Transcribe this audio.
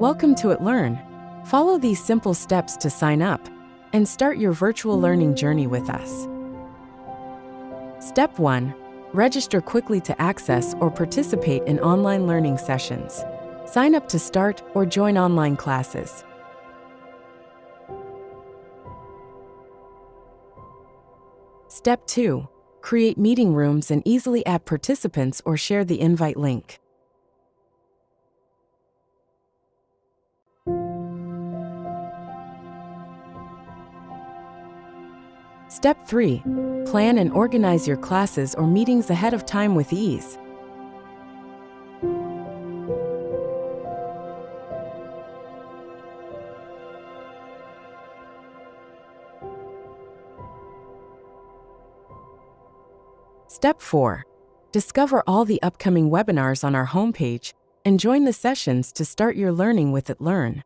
Welcome to Atlearn. Follow these simple steps to sign up and start your virtual learning journey with us. Step 1. Register quickly to access or participate in online learning sessions. Sign up to start or join online classes. Step 2. Create meeting rooms and easily add participants or share the invite link. Step 3. Plan and organize your classes or meetings ahead of time with ease. Step 4. Discover all the upcoming webinars on our homepage and join the sessions to start your learning with Atlearn.